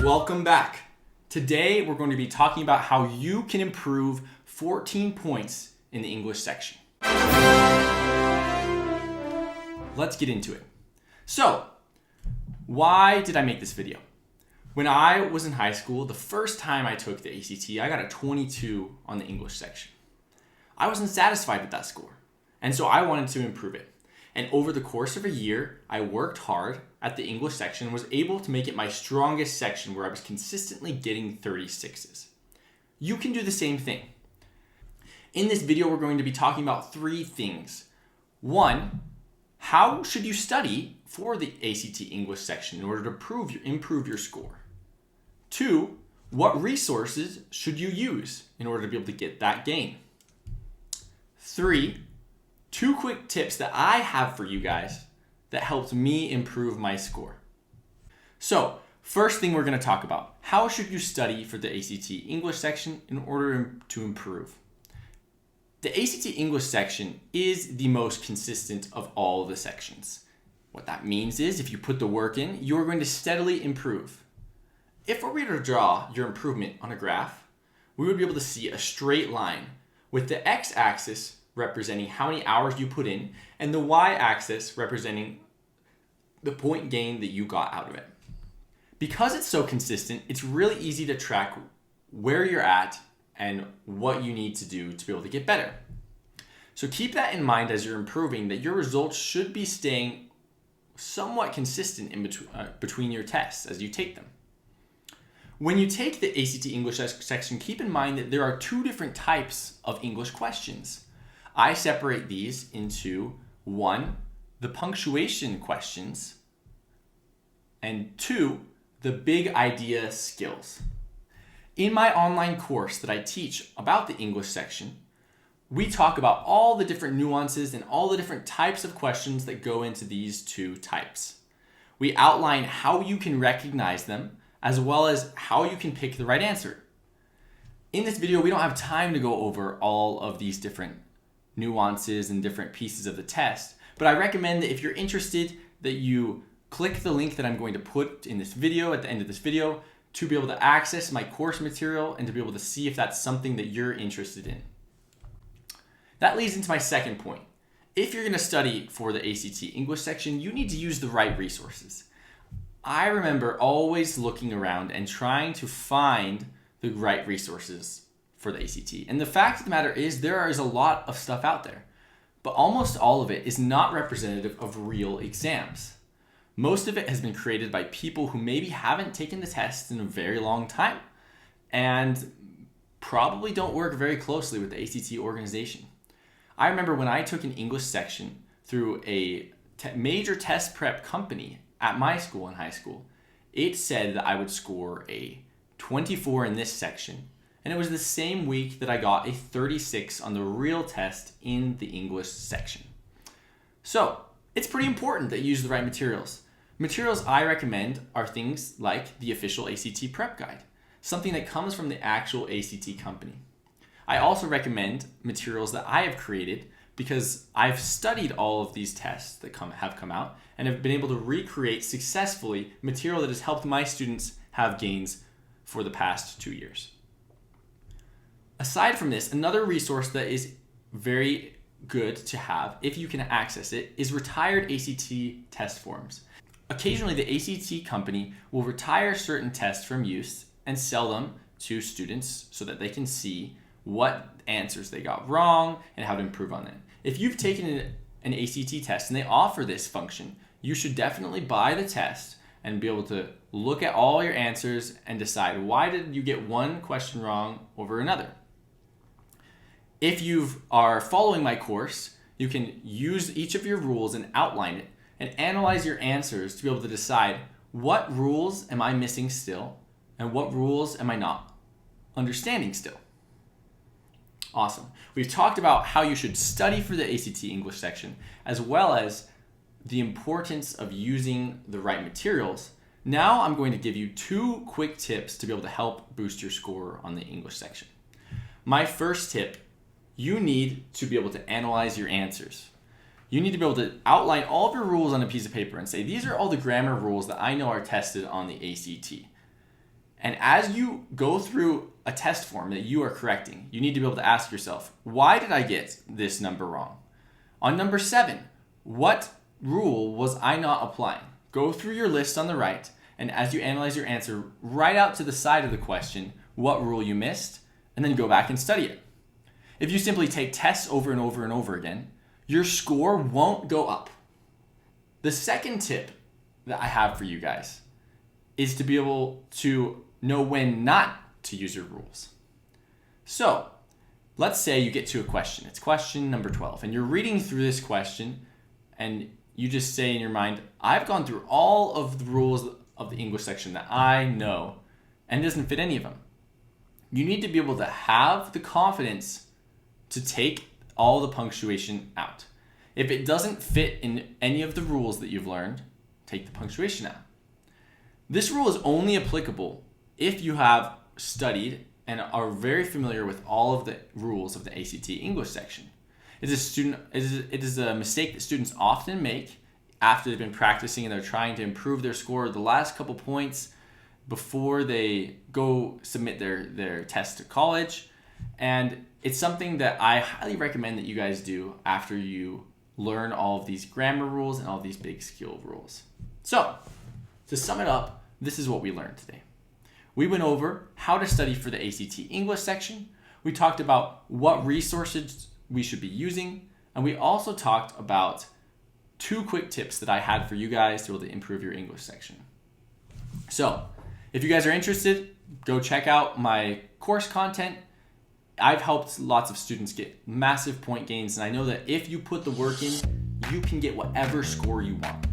Welcome back. Today we're going to be talking about how you can improve 14 points in the English section. Let's get into it. So, why did I make this video? When I was in high school, the first time I took the ACT, I got a 22 on the English section. I wasn't satisfied with that score, and so I wanted to improve it. And over the course of a year, I worked hard at the English section and was able to make it my strongest section where I was consistently getting 36s. You can do the same thing. In this video, we're going to be talking about 3 things. 1, how should you study for the ACT English section in order to improve your score? 2, what resources should you use in order to be able to get that gain? 3, 2 quick tips that I have for you guys that helped me improve my score. So, first thing we're going to talk about, how should you study for the ACT English section in order to improve? The ACT English section is the most consistent of all of the sections. What that means is if you put the work in, you're going to steadily improve. If we were to draw your improvement on a graph, we would be able to see a straight line with the x-axis representing how many hours you put in, and the y-axis representing the point gain that you got out of it. Because it's so consistent, it's really easy to track where you're at and what you need to do to be able to get better. So keep that in mind as you're improving, that your results should be staying somewhat consistent in between your tests as you take them. When you take the ACT English section, keep in mind that there are 2 different types of English questions. I separate these into 1, the punctuation questions, and 2, the big idea skills. In my online course that I teach about the English section, we talk about all the different nuances and all the different types of questions that go into these 2 types. We outline how you can recognize them, as well as how you can pick the right answer. In this video, we don't have time to go over all of these different nuances and different pieces of the test, but I recommend that if you're interested that you click the link that I'm going to put in this video at the end of this video to be able to access my course material and to be able to see if that's something that you're interested in. That leads into my second point. If you're going to study for the ACT English section, you need to use the right resources. I remember always looking around and trying to find the right resources for the ACT. And the fact of the matter is there is a lot of stuff out there, but almost all of it is not representative of real exams. Most of it has been created by people who maybe haven't taken the test in a very long time and probably don't work very closely with the ACT organization. I remember when I took an English section through a major test prep company at my school in high school, it said that I would score a 24 in this section. And it was the same week that I got a 36 on the real test in the English section. So, it's pretty important that you use the right materials. Materials I recommend are things like the official ACT prep guide, something that comes from the actual ACT company. I also recommend materials that I have created because I've studied all of these tests that have come out and have been able to recreate successfully material that has helped my students have gains for the past 2 years. Aside from this, another resource that is very good to have, if you can access it, is retired ACT test forms. Occasionally, the ACT company will retire certain tests from use and sell them to students so that they can see what answers they got wrong and how to improve on them. If you've taken an ACT test and they offer this function, you should definitely buy the test and be able to look at all your answers and decide why did you get one question wrong over another. If you are following my course, you can use each of your rules and outline it and analyze your answers to be able to decide what rules am I missing still and what rules am I not understanding still. Awesome. We've talked about how you should study for the ACT English section, as well as the importance of using the right materials. Now I'm going to give you 2 quick tips to be able to help boost your score on the English section. My first tip, you need to be able to analyze your answers. You need to be able to outline all of your rules on a piece of paper and say, these are all the grammar rules that I know are tested on the ACT. And as you go through a test form that you are correcting, you need to be able to ask yourself, why did I get this number wrong? On number 7, what rule was I not applying? Go through your list on the right, and as you analyze your answer, write out to the side of the question what rule you missed, and then go back and study it. If you simply take tests over and over and over again, your score won't go up. The second tip that I have for you guys is to be able to know when not to use your rules. So, let's say you get to a question. It's question number 12, and you're reading through this question, and you just say in your mind, I've gone through all of the rules of the English section that I know, and it doesn't fit any of them. You need to be able to have the confidence to take all the punctuation out. If it doesn't fit in any of the rules that you've learned, take the punctuation out. This rule is only applicable if you have studied and are very familiar with all of the rules of the ACT English section. It is a mistake that students often make after they've been practicing and they're trying to improve their score the last couple points before they go submit their test to college. And it's something that I highly recommend that you guys do after you learn all of these grammar rules and all of these big skill rules. So, to sum it up, this is what we learned today. We went over how to study for the ACT English section. We talked about what resources we should be using. And we also talked about 2 quick tips that I had for you guys to be able to improve your English section. So, if you guys are interested, go check out my course content. I've helped lots of students get massive point gains, and I know that if you put the work in, you can get whatever score you want.